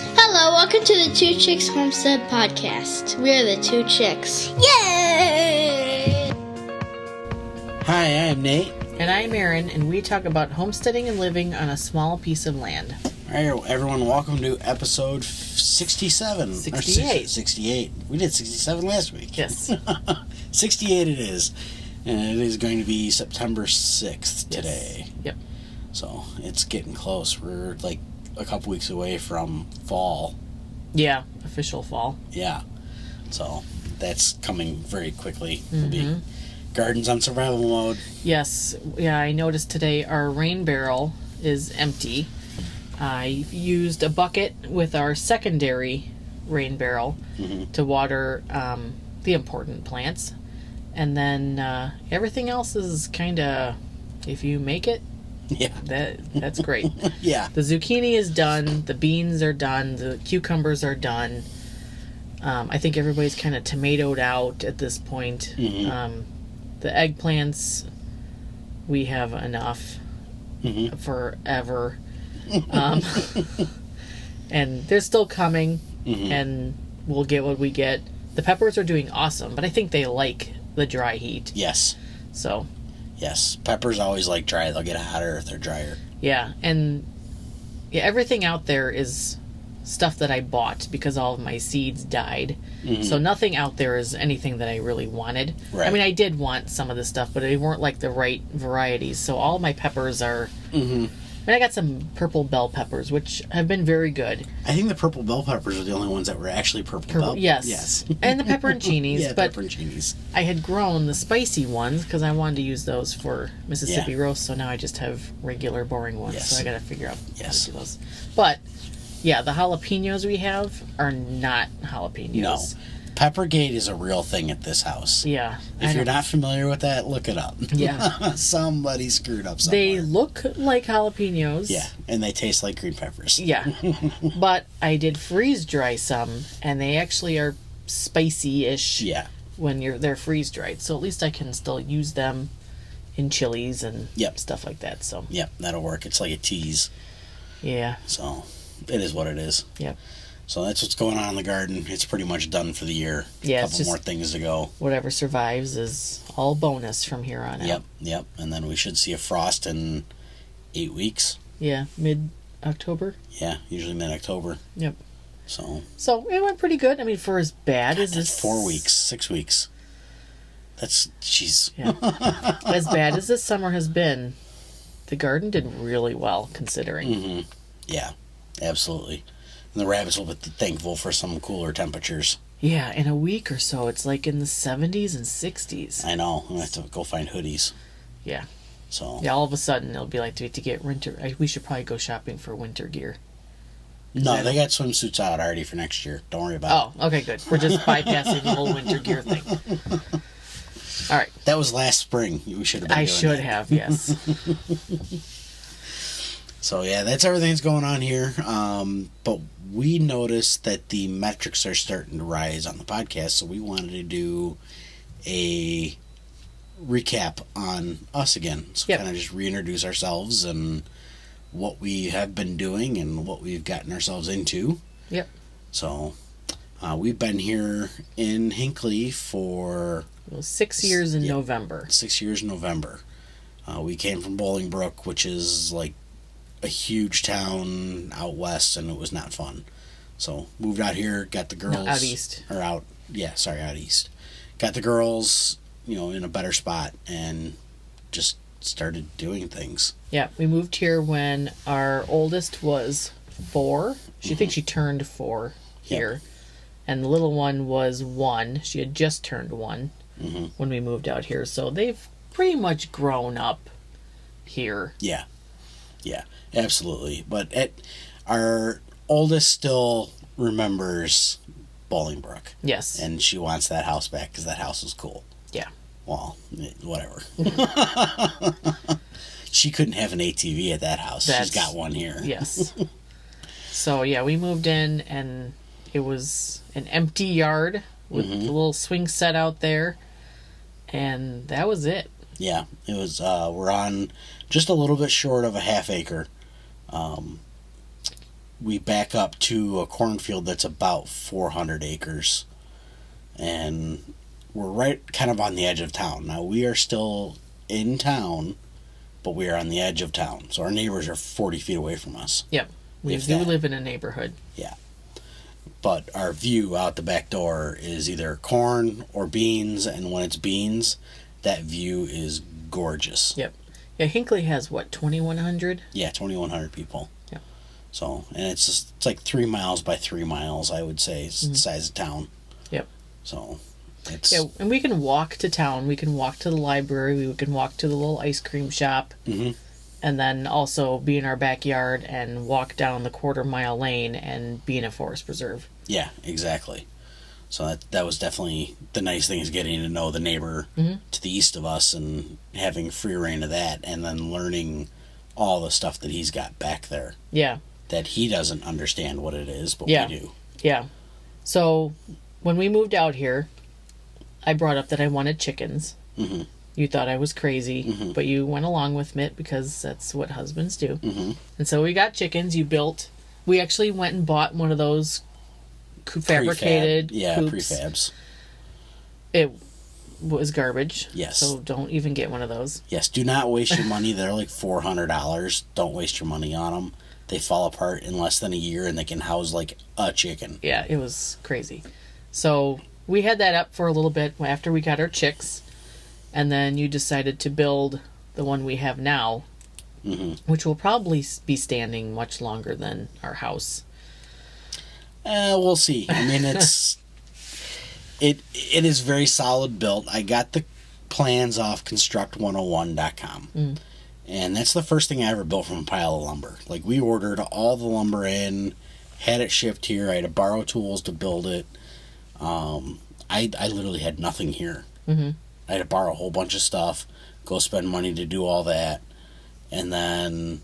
Hello, welcome to the Two Chicks Homestead podcast. We are the two chicks. Yay! Hi, I'm Nate. And I'm Erin, and we talk about homesteading and living on a small piece of land. All right, everyone, welcome to episode 67. 68. 68. We did 67 last week. Yes. 68 it is. And it is going to be September 6th today. Yes. Yep. So it's getting close. We're like a couple weeks away from fall. Yeah, official fall. Yeah. So that's coming very quickly. Mm-hmm. It'll be gardens on survival mode. Yes. Yeah, I noticed today our rain barrel is empty. I used a bucket with our secondary rain barrel to water the important plants. And then everything else is kind of, if you make it, Yeah. that's great. Yeah. The zucchini is done. The beans are done. The cucumbers are done. I think everybody's kind of tomatoed out at this point. Mm-hmm. The eggplants, we have enough forever. And they're still coming, and we'll get what we get. The peppers are doing awesome, but I think they like the dry heat. Yes. So. Yes. Peppers always like dry. They'll get hotter if they're drier. Yeah, and everything out there is stuff that I bought because all of my seeds died. So nothing out there is anything that I really wanted. Right. I mean, I did want some of this stuff, but they weren't like the right varieties. So all of my peppers are... I mean, I got some purple bell peppers, which have been very good. I think the purple bell peppers are the only ones that were actually purple bell. Yes. And the pepperoncinis. Yeah, but pepperoncinis. I had grown the spicy ones because I wanted to use those for Mississippi roast, so now I just have regular boring ones. Yes. So I got to figure out how to do those. But, yeah, the jalapenos we have are not jalapenos. No. Peppergate is a real thing at this house. Yeah. If you're not familiar with that, look it up. Yeah. Somebody screwed up somewhere. They look like jalapenos. Yeah, and they taste like green peppers. Yeah. But I did freeze dry some, and they actually are spicy-ish when they're freeze dried. So at least I can still use them in chilies and stuff like that. So. Yep, that'll work. It's like a tease. Yeah. So it is what it is. Yep. So that's what's going on in the garden. It's pretty much done for the year. Yeah, a couple more things to go. Whatever survives is all bonus from here on out. Yep. And then we should see a frost in 8 weeks. Yeah, mid-October. Yeah, usually mid-October. Yep. So it went pretty good. I mean, for as bad as this... 4 weeks, 6 weeks. That's, jeez. Yeah. As bad as this summer has been, the garden did really well, considering. Yeah, absolutely. And the rabbits will be thankful for some cooler temperatures. Yeah, in a week or so, it's like in the 70s and 60s. I know. I'm going to have to go find hoodies. Yeah. So. Yeah, all of a sudden, it'll be like to get winter... we should probably go shopping for winter gear. No, they got swimsuits out already for next year. Don't worry about it. Oh, okay, good. We're just bypassing the whole winter gear thing. All right. That was last spring. We should have been doing I should that. have, yes. So, yeah, that's everything that's going on here. But we noticed that the metrics are starting to rise on the podcast, so we wanted to do a recap on us again. So kind of just reintroduce ourselves and what we have been doing and what we've gotten ourselves into. Yep. So, we've been here in Hinckley for... 6 years in November. 6 years in November. We came from Bolingbrook, which is like a huge town out west, and it was not fun. So moved out here, got the girls... No, out east. Out east. Got the girls, in a better spot, and just started doing things. Yeah, we moved here when our oldest was 4. She thinks she turned 4 here. Yep. And the little one was 1. She had just turned 1 when we moved out here. So they've pretty much grown up here. Yeah, absolutely. But our oldest still remembers Bolingbrook. Yes. And she wants that house back because that house was cool. Yeah. Well, whatever. She couldn't have an ATV at that house. She's got one here. Yes. So, yeah, we moved in, and it was an empty yard with a little swing set out there, and that was it. Yeah, it was. We're on just a little bit short of a half acre. we back up to a cornfield that's about 400 acres. And we're right kind of on the edge of town. Now, we are still in town, but we are on the edge of town. So our neighbors are 40 feet away from us. Yep. We do live in a neighborhood. Yeah. But our view out the back door is either corn or beans, and when it's beans, that view is gorgeous. Yep. Yeah, Hinckley has, what, 2,100? Yeah, 2,100 people. Yeah. So, and it's like 3 miles by 3 miles, I would say, is the size of town. Yep. So, it's... Yeah, and we can walk to town. We can walk to the library. We can walk to the little ice cream shop. Mm-hmm. And then also be in our backyard and walk down the 1/4-mile lane and be in a forest preserve. Yeah, exactly. So that was definitely the nice thing, is getting to know the neighbor to the east of us and having free reign of that, and then learning all the stuff that he's got back there. Yeah. That he doesn't understand what it is, but we do. Yeah. So when we moved out here, I brought up that I wanted chickens. Mm-hmm. You thought I was crazy, but you went along with it because that's what husbands do. Mm-hmm. And so we got chickens. We actually went and bought one of those fabricated coops. Prefabs. It was garbage. Yes. So don't even get one of those. Yes, do not waste your money. They're like $400. Don't waste your money on them. They fall apart in less than a year, and they can house like a chicken. Yeah, it was crazy. So we had that up for a little bit after we got our chicks. And then you decided to build the one we have now, which will probably be standing much longer than our house. We'll see. I mean, it is very solid built. I got the plans off construct101.com. And that's the first thing I ever built from a pile of lumber. Like, we ordered all the lumber in, had it shipped here. I had to borrow tools to build it. I literally had nothing here. Mm-hmm. I had to borrow a whole bunch of stuff, go spend money to do all that, and then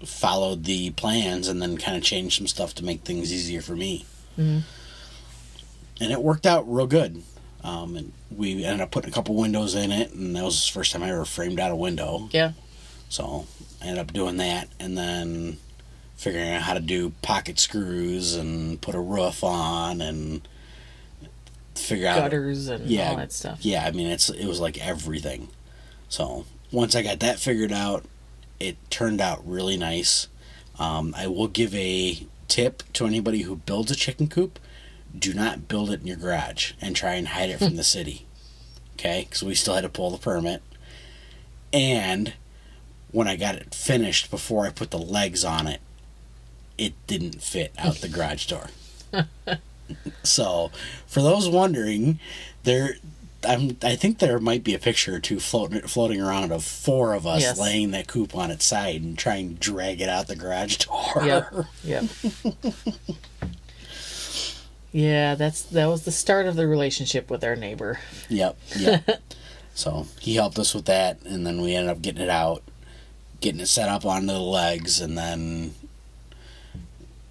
followed the plans and then kind of changed some stuff to make things easier for me. Mm-hmm. And it worked out real good. And we ended up putting a couple windows in it, and that was the first time I ever framed out a window. Yeah. So I ended up doing that, and then figuring out how to do pocket screws and put a roof on and figure out gutters and all that stuff. Yeah, I mean, it was like everything. So once I got that figured out, it turned out really nice. I will give a tip to anybody who builds a chicken coop: do not build it in your garage and try and hide it from the city. Okay, because we still had to pull the permit. And when I got it finished, before I put the legs on it, it didn't fit out the garage door. So, for those wondering, I think there might be a picture or two floating around of 4 of us laying that coop on its side and trying to drag it out the garage door. Yep. Yeah, that was the start of the relationship with our neighbor. Yep. So he helped us with that, and then we ended up getting it out, getting it set up onto the legs, and then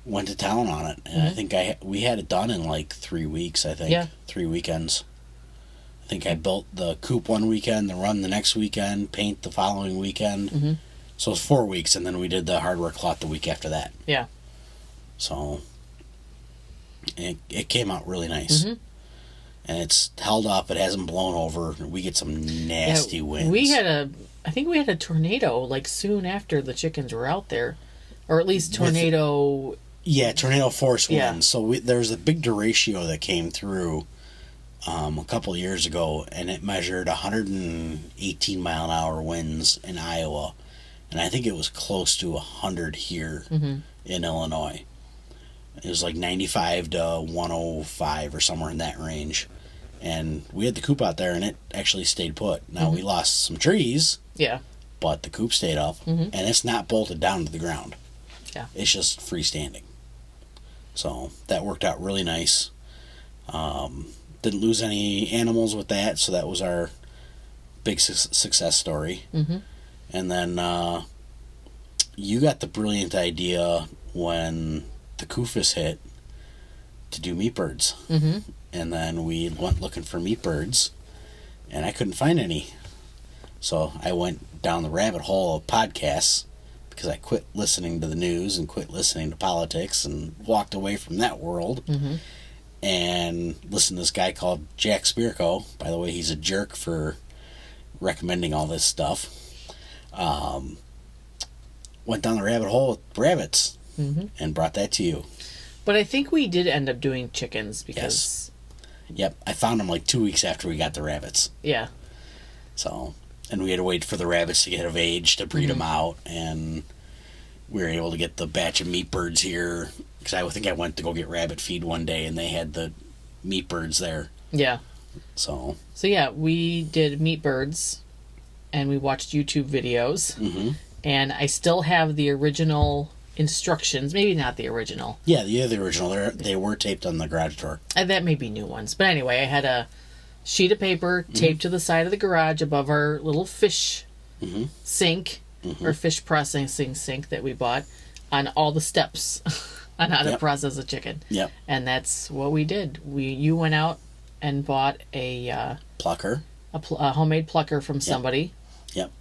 went to town on it. And I think we had it done in like 3 weeks, I think. 3 weekends. I think I built the coop one weekend, the run the next weekend, paint the following weekend. Mm-hmm. So it was 4 weeks, and then we did the hardware cloth the week after that. Yeah. So it came out really nice. Mm-hmm. And it's held up. It hasn't blown over. We get some nasty winds. I think we had a tornado like soon after the chickens were out there. Or at least tornado force winds. So there's a big derecho that came through a couple of years ago, and it measured 118 mile an hour winds in Iowa, and I think it was close to 100 here in Illinois. It was like 95 to 105 or somewhere in that range, and we had the coop out there, and it actually stayed put. Now we lost some trees, but the coop stayed up, and it's not bolted down to the ground. Yeah, it's just freestanding. So that worked out really nice. Didn't lose any animals with that, so that was our big success story. Mm-hmm. And then you got the brilliant idea when the CUFUS hit to do meat birds. Mm-hmm. And then we went looking for meat birds, and I couldn't find any. So I went down the rabbit hole of podcasts, because I quit listening to the news and quit listening to politics and walked away from that world. Mm-hmm. And listened to this guy called Jack Spirko. By the way, he's a jerk for recommending all this stuff. Went down the rabbit hole with rabbits and brought that to you. But I think we did end up doing chickens because... Yep, I found them like 2 weeks after we got the rabbits. Yeah. So, and we had to wait for the rabbits to get of age to breed them out, and we were able to get the batch of meat birds here, because I think I went to go get rabbit feed one day, and they had the meat birds there. Yeah. So yeah, we did meat birds, and we watched YouTube videos, and I still have the original instructions. Maybe not the original. Yeah, the original. They were taped on the garage door. That may be new ones. But anyway, I had a sheet of paper taped to the side of the garage above our little fish sink, or fish processing sink that we bought, on all the steps on how to process a chicken. Yep. And that's what we did. You went out and bought a... plucker. A homemade plucker from somebody. Yep.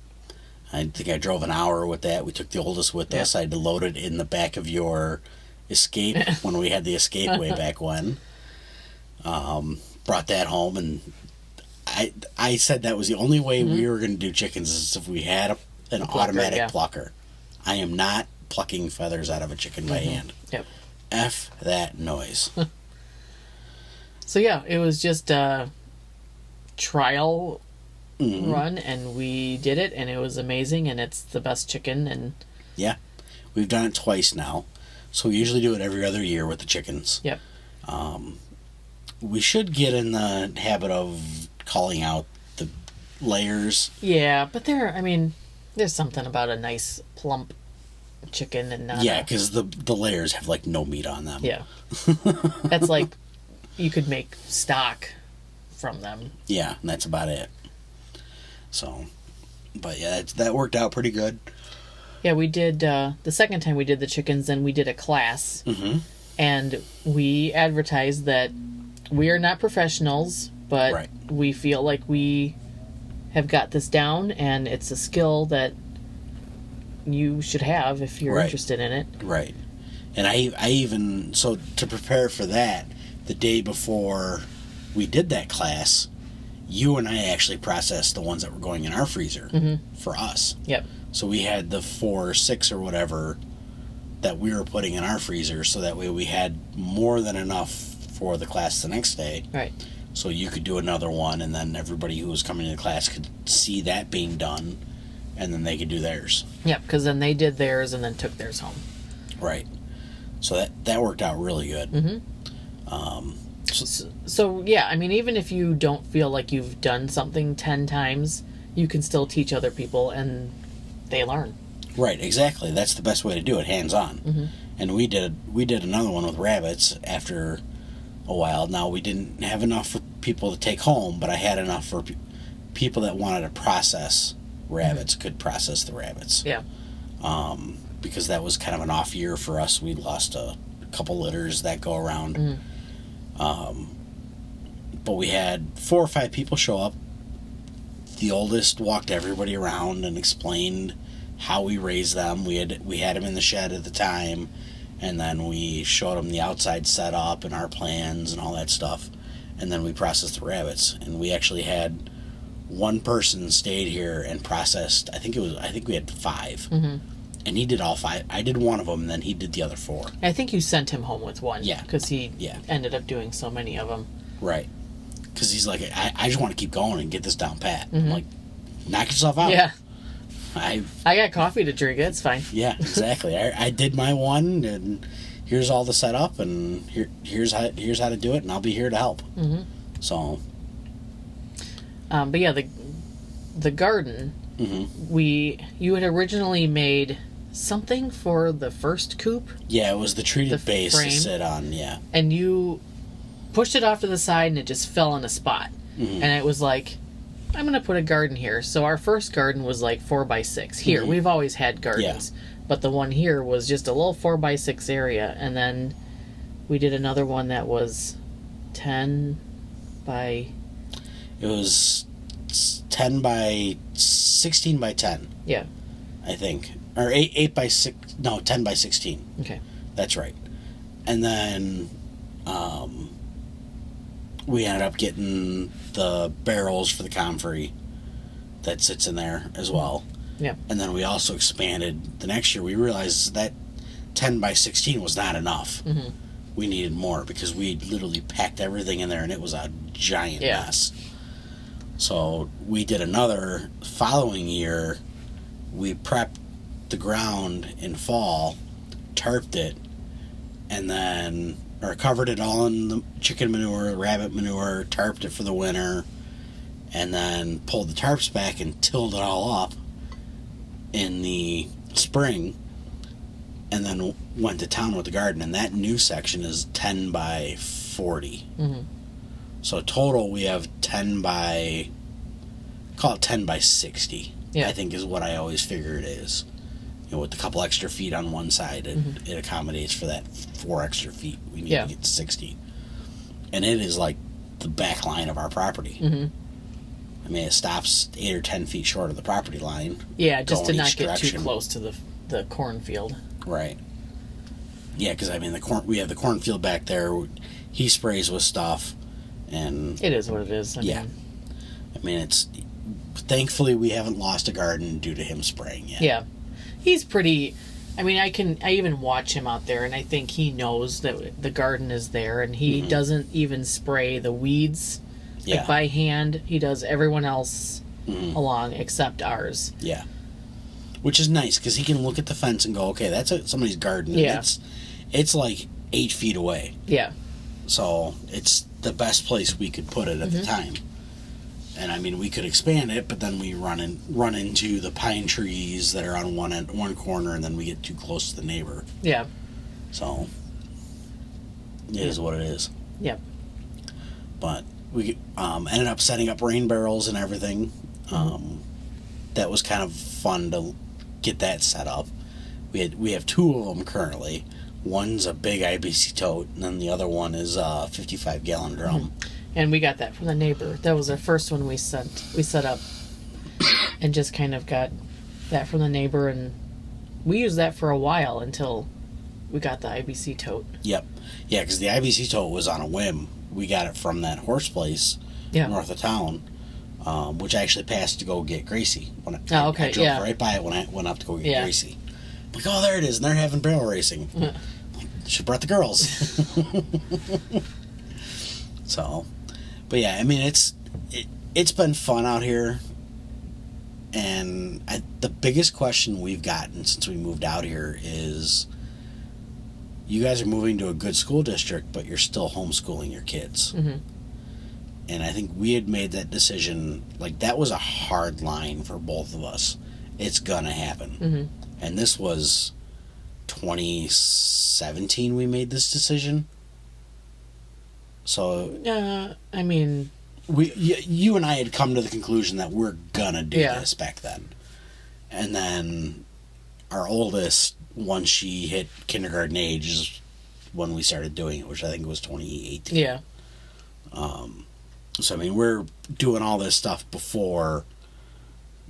I think I drove an hour with that. We took the oldest with us. I had to load it in the back of your Escape when we had the Escape way back when. Brought that home, and I said that was the only way we were going to do chickens is if we had an automatic plucker. I am not plucking feathers out of a chicken by hand. Yep. F that noise. So yeah, it was just a trial run, and we did it, and it was amazing, and it's the best chicken. And yeah, we've done it twice now, so we usually do it every other year with the chickens. Yep. We should get in the habit of calling out the layers. Yeah, but there's something about a nice plump chicken and not. Yeah, because the layers have like no meat on them. Yeah. That's like you could make stock from them. Yeah, and that's about it. So, but yeah, that worked out pretty good. Yeah, we did, the second time we did the chickens, then we did a class. And we advertised that we are not professionals, but we feel like we have got this down, and it's a skill that you should have if you're interested in it. Right. And I even, so to prepare for that, the day before we did that class, you and I actually processed the ones that were going in our freezer for us. Yep. So we had the 4 or 6 or whatever that we were putting in our freezer, so that way we had more than enough for the class the next day. Right. So you could do another one, and then everybody who was coming to the class could see that being done, and then they could do theirs. Yep, because then they did theirs and then took theirs home. Right. So that worked out really good. So yeah, even if you don't feel like you've done something 10 times, you can still teach other people, and they learn. Right, exactly. That's the best way to do it, hands-on. And we did another one with rabbits after a while. Now, we didn't have enough for people to take home, but I had enough for people that wanted to process rabbits could process the rabbits. Yeah. Because that was kind of an off year for us. We lost a couple litters that go around. But we had 4 or 5 people show up. The oldest walked everybody around and explained how we raised them. We had them in the shed at the time, and then we showed them the outside setup and our plans and all that stuff, and then we processed the rabbits. And we actually had one person stayed here and processed. I think we had 5, and he did all 5. I did one of them, and then he did the other 4. I think you sent him home with one. Yeah, because he ended up doing so many of them. Right. Because he's like, I just want to keep going and get this down pat. I'm like, knock yourself out. Yeah. I got coffee to drink. It's fine. Yeah, exactly. I did my one, and here's all the setup, and here's how to do it, and I'll be here to help. So. But yeah, the garden. You had originally made something for the first coop. Yeah, it was the treated base frame. to sit on. Yeah. And you pushed it off to the side, and it just fell in a spot. And it was like, I'm going to put a garden here. So our first garden was like 4x6. Here, we've always had gardens. But the one here was just a little 4x6 area. And then we did another one that was 10 by... It was 10 by 16 by 10. Yeah. I think. or 8 by 6, no, 10 by 16. Okay. That's right. And then we ended up getting the barrels for the comfrey that sits in there as well. Yeah. And then we also expanded the next year. We realized that 10 by 16 was not enough. Mm-hmm. We needed more because we literally packed everything in there and it was a giant mess. So we did another following year. We prepped the ground in fall, tarped it, and then covered it all in the chicken manure, rabbit manure, tarped it for the winter, and then pulled the tarps back and tilled it all up in the spring, and then went to town with the garden. And that new section is 10 by 40. Mm-hmm. So total we have 10 by 60. Yeah. I think is what I always figure it is. With a couple extra feet on one side, it accommodates for that 4 extra feet. We need to get to 60. And it is like the back line of our property. Mm-hmm. I mean, it stops 8 or 10 feet short of the property line. Yeah, just to not get direction. too close to the cornfield. Right. Yeah, because I mean, we have the cornfield back there. He sprays with stuff, and it is what it is. I mean, it's thankfully we haven't lost a garden due to him spraying yet. Yeah, he's pretty. I mean, I even watch him out there, and I think he knows that the garden is there, and he doesn't even spray the weeds by hand. He does everyone else along except ours. Yeah. Which is nice, because he can look at the fence and go, okay, that's somebody's garden. Yeah. And it's like 8 feet away. Yeah. So it's the best place we could put it at the time. And I mean, we could expand it, but then we run into the pine trees that are on one corner, and then we get too close to the neighbor. Yeah. So it is what it is. Yep. But we ended up setting up rain barrels and everything. That was kind of fun to get that set up. We have 2 of them currently. One's a big IBC tote, and then the other one is a 55-gallon drum. And we got that from the neighbor. That was our first one we set up, and just kind of got that from the neighbor, and we used that for a while until we got the IBC tote. Yep. Yeah, because the IBC tote was on a whim. We got it from that horse place north of town, which I actually passed to go get Gracie. I drove right by it when I went up to go get Gracie. I'm like, oh, there it is, and they're having barrel racing. Should have brought the girls. So, but yeah, I mean, it's been fun out here, and the biggest question we've gotten since we moved out here is, you guys are moving to a good school district, but you're still homeschooling your kids. And I think we had made that decision, like, that was a hard line for both of us. It's gonna happen. And this was 2017 we made this decision. So I mean, you and I had come to the conclusion that we're gonna do this back then. And then our oldest, once she hit kindergarten age, is when we started doing it, which I think was 2018. Yeah. So I mean, we're doing all this stuff before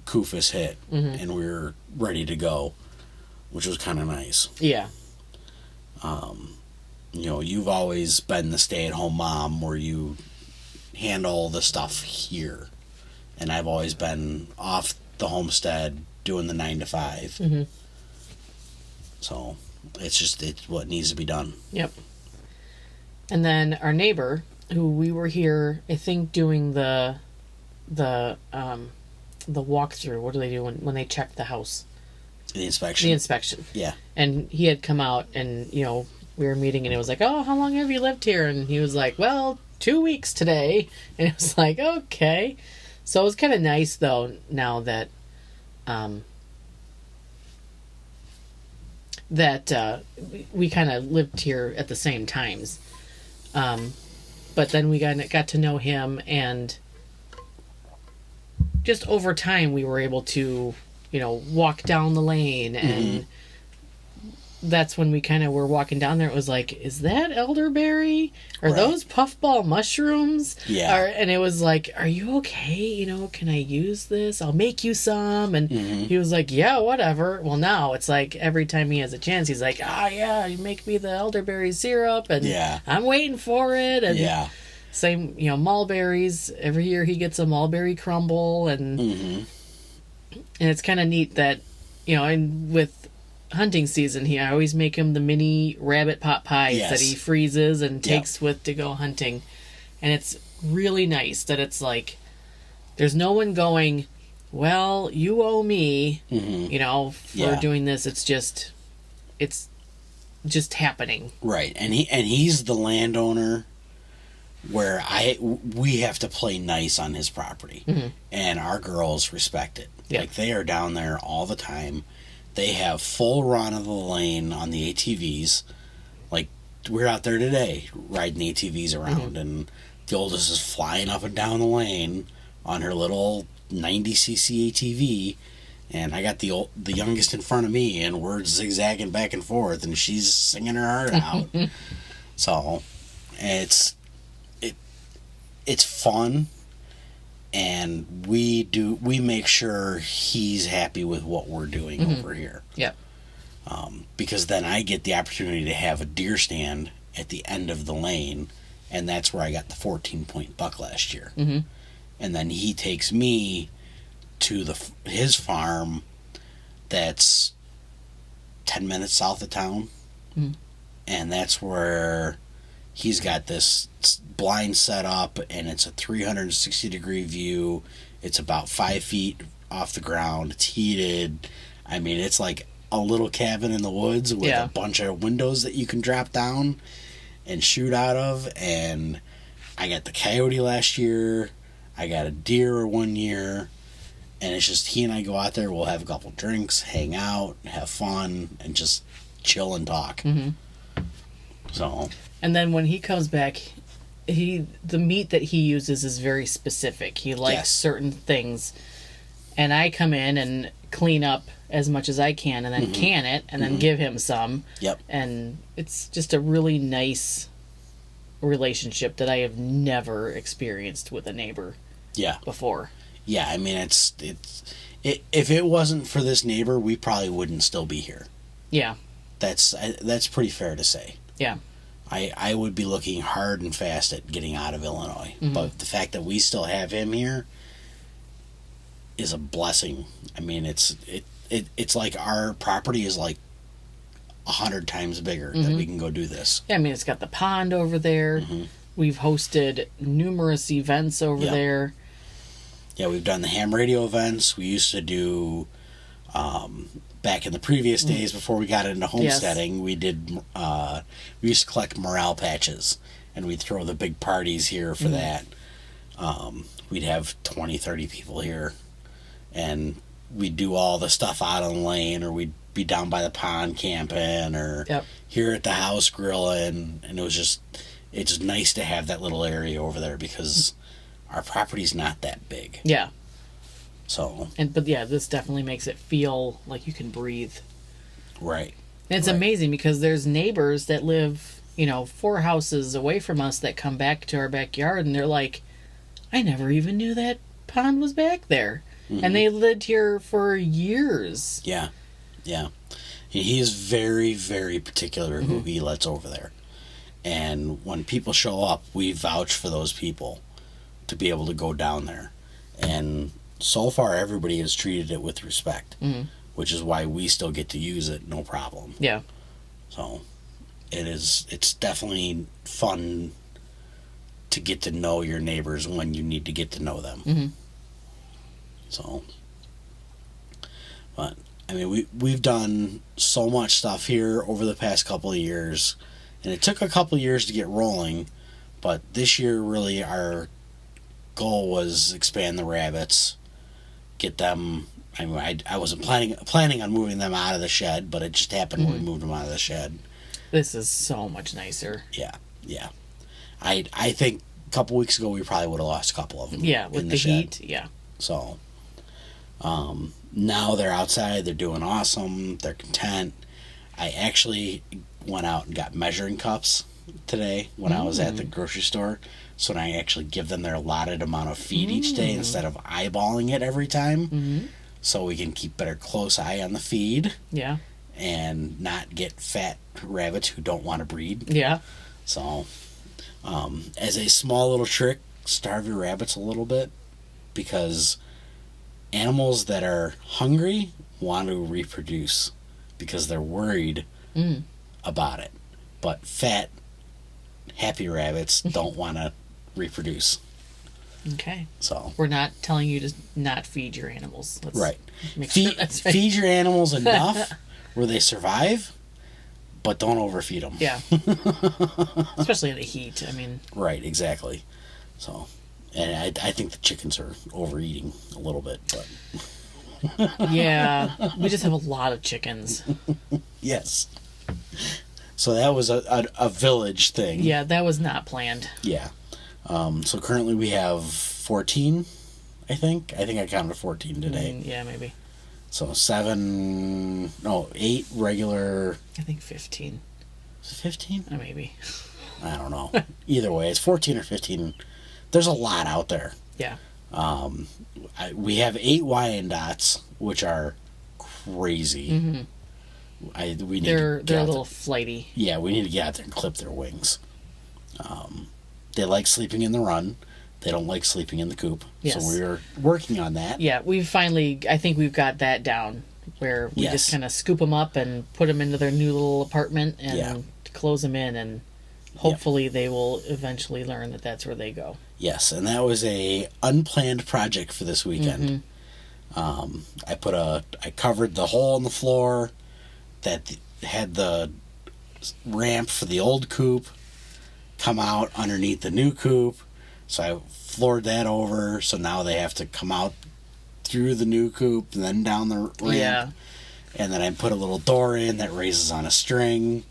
Kufus hit, and we were ready to go, which was kind of nice. Yeah. You've always been the stay-at-home mom where you handle the stuff here, and I've always been off the homestead doing the 9 to 5. So it's what needs to be done. Yep. And then our neighbor, who we were here, I think, doing the walkthrough. What do they do when they check the house? The inspection. The inspection. Yeah. And he had come out, and we were meeting, and it was like, oh, how long have you lived here? And he was like, well, 2 weeks today. And it was like, okay. So it was kind of nice, though, now that we kind of lived here at the same times. But then we got to know him, and just over time we were able to, walk down the lane and that's when we kind of were walking down there. It was like, is that elderberry? Are those puffball mushrooms? Yeah. And it was like, are you okay? You know, can I use this? I'll make you some. And he was like, yeah, whatever. Well, now it's like every time he has a chance, he's like, yeah, you make me the elderberry syrup. And I'm waiting for it. And same, you know, mulberries. Every year he gets a mulberry crumble. And it's kind of neat that, you know, and with hunting season, I always make him the mini rabbit pot pies that he freezes and takes with to go hunting. And it's really nice that it's like, there's no one going, well, you owe me, you know, for doing this. It's just happening. Right. And he's the landowner where we have to play nice on his property. And our girls respect it. Like, they are down there all the time. They have full run of the lane on the ATVs. Like, we're out there today riding the ATVs around, and the oldest is flying up and down the lane on her little 90cc ATV, and I got the youngest in front of me, and we're zigzagging back and forth, and she's singing her heart out. So it's fun. And we make sure he's happy with what we're doing over here. Yep. Because then I get the opportunity to have a deer stand at the end of the lane, and that's where I got the 14-point buck last year. And then he takes me to his farm that's 10 minutes south of town, and that's where he's got this blind set up, and it's a 360-degree view. It's about 5 feet off the ground. It's heated. I mean, it's like a little cabin in the woods with a bunch of windows that you can drop down and shoot out of. And I got the coyote last year. I got a deer 1 year. And it's just he and I go out there. We'll have a couple drinks, hang out, have fun, and just chill and talk. So... And then when he comes back, the meat that he uses is very specific. He likes certain things. And I come in and clean up as much as I can and then can it and then give him some. Yep. And it's just a really nice relationship that I have never experienced with a neighbor before. Yeah, I mean, if it wasn't for this neighbor, we probably wouldn't still be here. Yeah. That's pretty fair to say. Yeah. I would be looking hard and fast at getting out of Illinois. But the fact that we still have him here is a blessing. I mean, it's like our property is like 100 times bigger that we can go do this. Yeah, I mean, it's got the pond over there. We've hosted numerous events over there. Yeah, we've done the ham radio events. We used to do... back in the previous days before we got into homesteading, we used to collect morale patches, and we'd throw the big parties here for that. We'd have 20, 30 people here, and we'd do all the stuff out on the lane, or we'd be down by the pond camping, or here at the house grilling, and it's just nice to have that little area over there because our property's not that big. Yeah. So. But this definitely makes it feel like you can breathe. Right. And it's amazing because there's neighbors that live, 4 houses away from us that come back to our backyard and they're like, I never even knew that pond was back there. And they lived here for years. Yeah. Yeah. He is very, very particular who he lets over there. And when people show up, we vouch for those people to be able to go down there. And so far, everybody has treated it with respect, which is why we still get to use it, no problem. Yeah. So, it's definitely fun to get to know your neighbors when you need to get to know them. So, but, I mean, we've done so much stuff here over the past couple of years, and it took a couple of years to get rolling, but this year, really, our goal was expand the rabbits, get them. I mean, I wasn't planning on moving them out of the shed, but it just happened when we moved them out of the shed. This is so much nicer. Yeah. I think a couple weeks ago we probably would have lost a couple of them. Yeah, with the heat. Yeah. So, now they're outside. They're doing awesome. They're content. I actually went out and got measuring cups today when I was at the grocery store. So I actually give them their allotted amount of feed each day instead of eyeballing it every time. So we can keep better close eye on the feed. Yeah. And not get fat rabbits who don't want to breed. Yeah. So, as a small little trick, starve your rabbits a little bit, because animals that are hungry want to reproduce because they're worried about it. But fat, happy rabbits don't want to reproduce. Okay. So we're not telling you to not feed your animals. Let's right. Make sure that's right. Feed your animals enough where they survive, but don't overfeed them. Yeah. Especially in the heat. I mean. Right. Exactly. So, and I think the chickens are overeating a little bit, but. Yeah, we just have a lot of chickens. Yes. So that was a village thing. Yeah, that was not planned. Yeah. So currently we have 14, I think. I think I counted 14 today. Yeah, maybe. So 8 regular. I think 15. Is it 15? Maybe. I don't know. Either way, it's 14 or 15. There's a lot out there. Yeah. We have 8 Wyandottes, which are crazy. They're a little flighty. Yeah, we need to get out there and clip their wings. They like sleeping in the run. They don't like sleeping in the coop. Yes. So we're working on that. Yeah, I think we've got that down, where we just kind of scoop them up and put them into their new little apartment and close them in, and hopefully they will eventually learn that that's where they go. Yes, and that was a unplanned project for this weekend. I covered the hole in the floor that had the ramp for the old coop come out underneath the new coop. So I floored that over, so now they have to come out through the new coop and then down the ramp. Yeah. And then I put a little door in that raises on a string,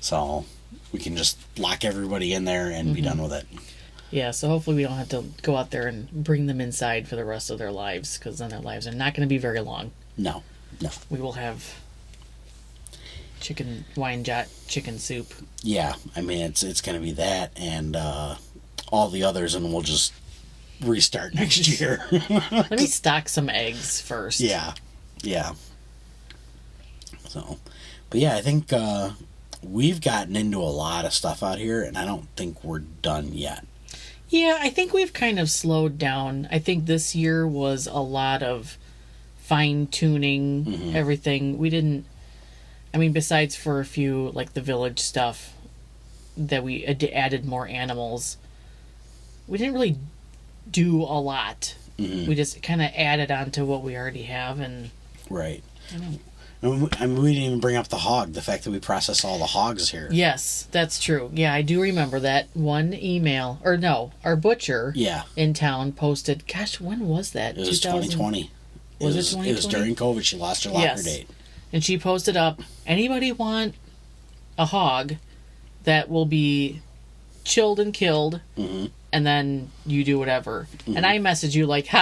so we can just lock everybody in there and be done with it. Yeah, so hopefully we don't have to go out there and bring them inside for the rest of their lives, because then their lives are not going to be very long. No. We will have Wyandotte chicken soup. Yeah, I mean, it's going to be that and all the others, and we'll just restart next year. Let me stock some eggs first. Yeah. So, but yeah, I think we've gotten into a lot of stuff out here, and I don't think we're done yet. Yeah, I think we've kind of slowed down. I think this year was a lot of fine-tuning everything. We didn't, besides for a few, like the village stuff, that we added more animals, we didn't really do a lot. We just kind of added on to what we already have, and... Right. We didn't even bring up the hog, the fact that we process all the hogs here. Yes, that's true. Yeah, I do remember that one email, or no, our butcher in town posted, gosh, when was that? It was 2020. Was it 2020? It was during COVID. She lost her locker date. And she posted up, anybody want a hog that will be chilled and killed, and then you do whatever. And I messaged you like,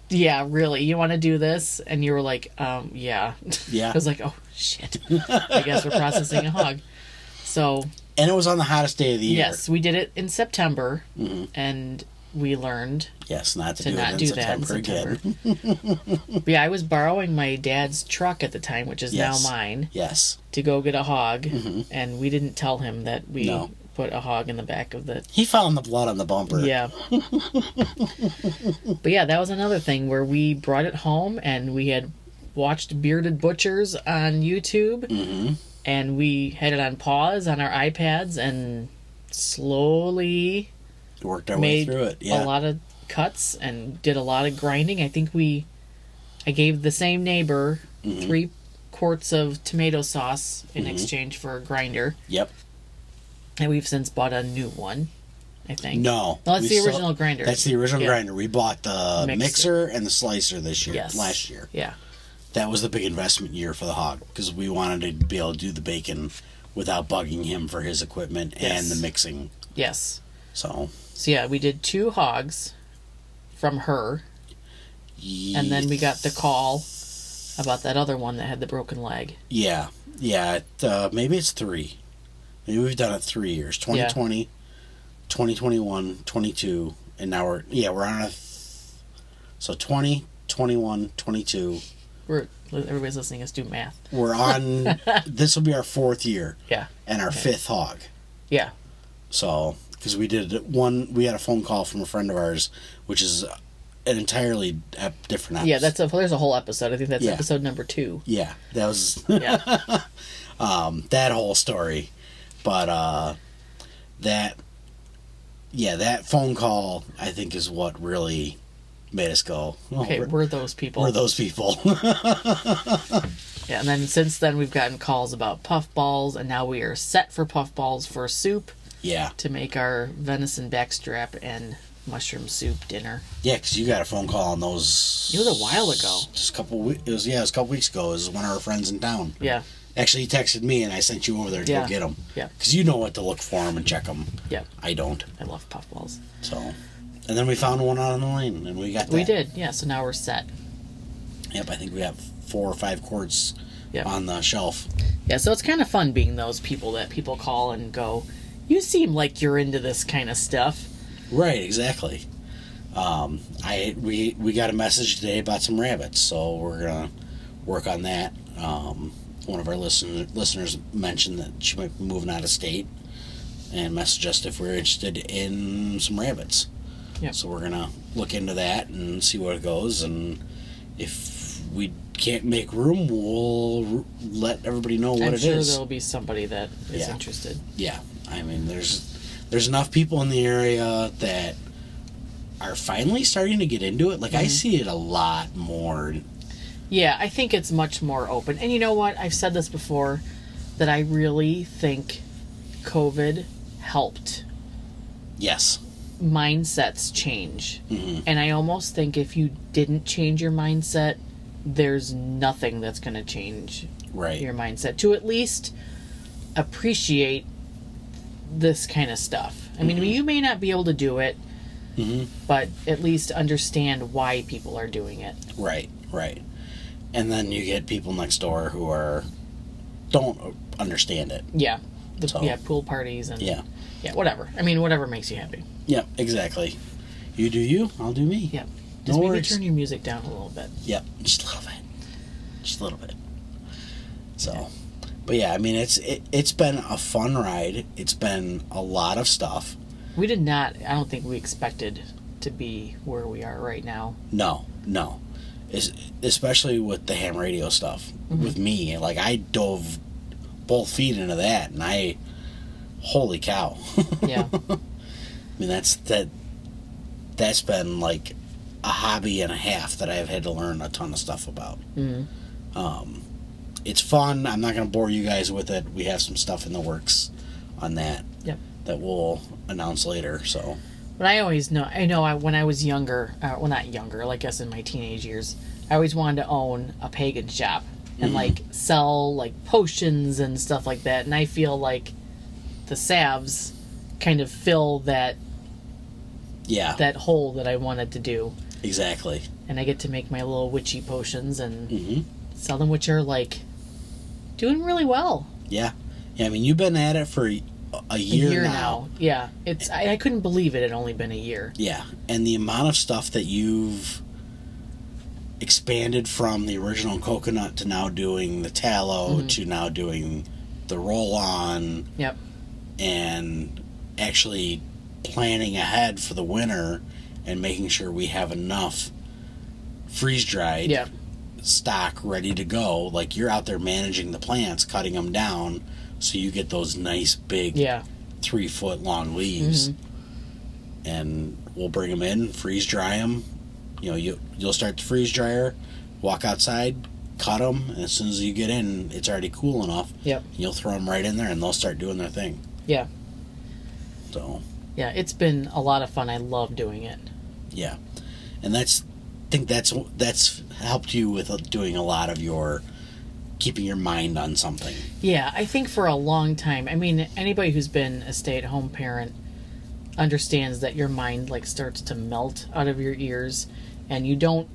yeah, really, you want to do this? And you were like, yeah. Yeah. I was like, oh, shit. I guess we're processing a hog. So. And it was on the hottest day of the year. Yes, we did it in September, and we learned not to do that in September again. But yeah, I was borrowing my dad's truck at the time, which is now mine. Yes. To go get a hog, and we didn't tell him that we put a hog in the back of the... He found the blood on the bumper. Yeah. But yeah, that was another thing where we brought it home, and we had watched Bearded Butchers on YouTube, and we had it on pause on our iPads, and slowly worked our way through it. A lot of cuts and did a lot of grinding. I think I gave the same neighbor 3 quarts of tomato sauce in exchange for a grinder. Yep. And we've since bought a new one, I think. No, that's the original grinder. That's the original grinder. We bought the mixer and the slicer last year. Yeah. That was the big investment year for the hog, because we wanted to be able to do the bacon without bugging him for his equipment and the mixing. Yes. So yeah, we did 2 hogs from her. And then we got the call about that other one that had the broken leg. Yeah. Maybe it's 3. Maybe we've done it 3 years. 2020, 2021, 22, and now we're on so 20, 21, 22. Everybody's listening. Let's do math. We're on. This will be our 4th year. Yeah. And our 5th hog. Yeah. So, because we had a phone call from a friend of ours, which is an entirely different episode. Yeah, there's a whole episode. I think that's episode number 2. Yeah, that was Yeah. that whole story. But that phone call, I think, is what really made us go, oh, okay, we're those people. We're those people. Yeah, and then since then we've gotten calls about puffballs, and now we are set for puffballs for soup. Yeah. To make our venison backstrap and mushroom soup dinner. Yeah, because you got a phone call on those. It was a while ago. Just a couple weeks. It was a couple weeks ago. It was one of our friends in town. Yeah. Actually, he texted me, and I sent you over there to go get them. Yeah. Because you know what to look for them and check them. Yeah. I don't. I love puffballs. So, and then we found one out on the lane, and we got that. We did, yeah. So now we're set. Yep, I think we have 4 or 5 quarts on the shelf. Yeah, so it's kind of fun being those people that people call and go, you seem like you're into this kind of stuff. Right, exactly. We got a message today about some rabbits, so we're gonna work on that. One of our listeners mentioned that she might be moving out of state and messaged us if we're interested in some rabbits. Yep. So we're gonna look into that and see where it goes, and if we can't make room, we'll let everybody know what I'm it sure is. There'll be somebody that is interested. Yeah, I mean, there's enough people in the area that are finally starting to get into it. Like, I see it a lot more. Yeah, I think it's much more open. And you know what? I've said this before, that I really think COVID helped. Yes. Mindsets change. Mm-hmm. And I almost think if you didn't change your mindset, there's nothing that's going to change your mindset to at least appreciate this kind of stuff. I mean, you may not be able to do it, but at least understand why people are doing it. Right. And then you get people next door who don't understand it. Yeah. Pool parties and whatever. I mean, whatever makes you happy. Yep, exactly. You do you, I'll do me. Yep. Just maybe turn your music down a little bit. Yep, just a little bit. So, but yeah, I mean, it's been a fun ride. It's been a lot of stuff. I don't think we expected to be where we are right now. No. Especially with the ham radio stuff. With me, like, I dove both feet into that, and holy cow. Yeah. I mean, that's been like a hobby and a half that I've had to learn a ton of stuff about. It's fun. I'm not going to bore you guys with it. We have some stuff in the works on that. Yep. That we'll announce later. So. But I know when I was younger, well, not younger, I guess in my teenage years, I always wanted to own a pagan shop and like sell like potions and stuff like that. And I feel like the salves kind of fill that hole that I wanted to do. Exactly. And I get to make my little witchy potions and sell them, which are like doing really well. Yeah. I mean, you've been at it for a year now. Yeah. I couldn't believe it had only been a year. Yeah. And the amount of stuff that you've expanded from the original coconut to now doing the tallow to now doing the roll-on. Yep. And actually planning ahead for the winter and making sure we have enough freeze-dried stock ready to go. Like, you're out there managing the plants, cutting them down so you get those nice big 3-foot long leaves. And we'll bring them in, freeze dry them. You'll start the freeze dryer, walk outside, cut them, and as soon as you get in, it's already cool enough. Yep. You'll throw them right in there and they'll start doing their thing. Yeah. So. Yeah, it's been a lot of fun. I love doing it. Yeah. And I think that's helped you with doing a lot of your keeping your mind on something. Yeah, I think for a long time, I mean, anybody who's been a stay-at-home parent understands that your mind like starts to melt out of your ears and you don't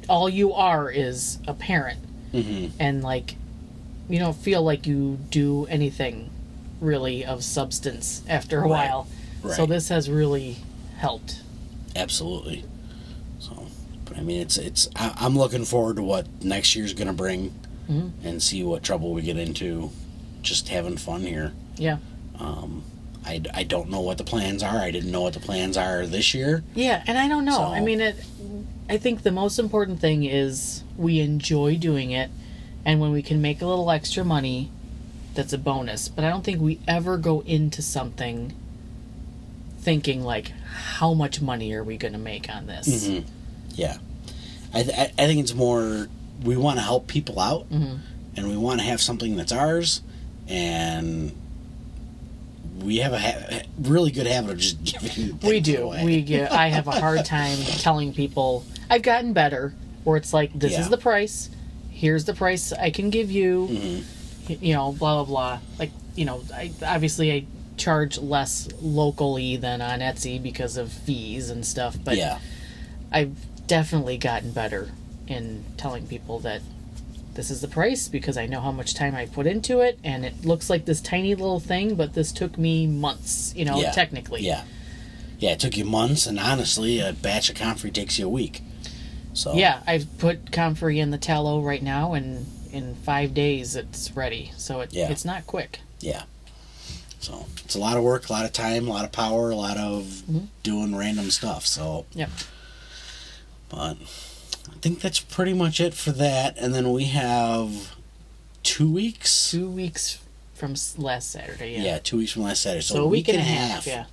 all you are is a parent. Mm-hmm. And like, you don't feel like you do anything really of substance after a while. Right. So this has really helped. Absolutely. So, but I mean, I'm looking forward to what next year's going to bring, and see what trouble we get into. Just having fun here. Yeah. I don't know what the plans are. I didn't know what the plans are this year. Yeah, and I don't know. So, I mean, I think the most important thing is we enjoy doing it, and when we can make a little extra money, that's a bonus. But I don't think we ever go into something thinking like, how much money are we going to make on this? Mm-hmm. Yeah. I think it's more, we want to help people out, and we want to have something that's ours, and we have a really good habit of just giving things away. I have a hard time telling people. I've gotten better, where it's like, this is the price. Here's the price I can give you. Mm-hmm. You know, blah, blah, blah. Like, you know, I charge less locally than on Etsy because of fees and stuff. But I've definitely gotten better in telling people that this is the price because I know how much time I put into it, and it looks like this tiny little thing, but this took me months, technically. Yeah, it took you months, and honestly, a batch of comfrey takes you a week. So yeah, I've put comfrey in the tallow right now, and in 5 days it's ready. So it's not quick. Yeah. So it's a lot of work, a lot of time, a lot of power, a lot of doing random stuff. So yep. But I think that's pretty much it for that. And then we have 2 weeks. 2 weeks from last Saturday. Yeah, 2 weeks from last Saturday. So a week and a half. Yeah.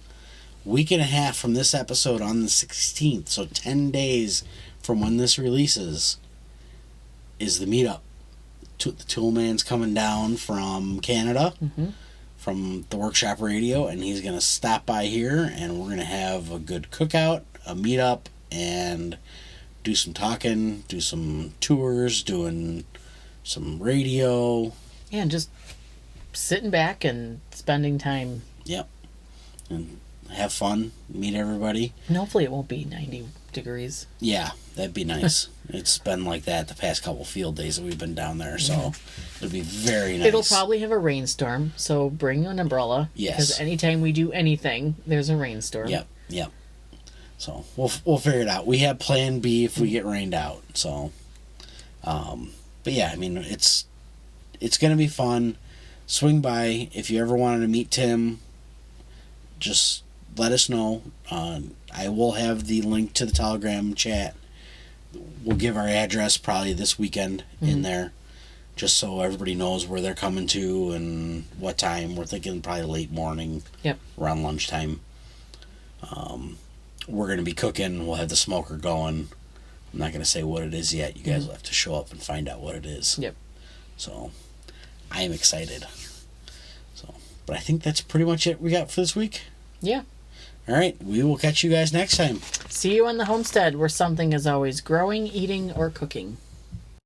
Week and a half from this episode on the 16th. So 10 days from when this releases is the meetup. The Toolman's coming down from Canada, from the Workshop Radio, and he's going to stop by here, and we're going to have a good cookout, a meetup, and do some talking, do some tours, doing some radio. Yeah, and just sitting back and spending time. Yep. And have fun, meet everybody. And hopefully it won't be 90 degrees. Yeah, that'd be nice. It's been like that the past couple field days that we've been down there, so it'll be very nice. It'll probably have a rainstorm, so bring an umbrella. Yes. Because anytime we do anything, there's a rainstorm. Yep. So we'll figure it out. We have Plan B if we get rained out. So, but yeah, I mean it's gonna be fun. Swing by if you ever wanted to meet Tim. Just let us know. I will have the link to the Telegram chat. We'll give our address probably this weekend in there, just so everybody knows where they're coming to and what time. We're thinking probably late morning, around lunchtime. We're going to be cooking. We'll have the smoker going. I'm not going to say what it is yet. You guys will have to show up and find out what it is. Yep. So, I am excited. But I think that's pretty much it we got for this week. Yeah. All right. We will catch you guys next time. See you on the homestead, where something is always growing, eating, or cooking.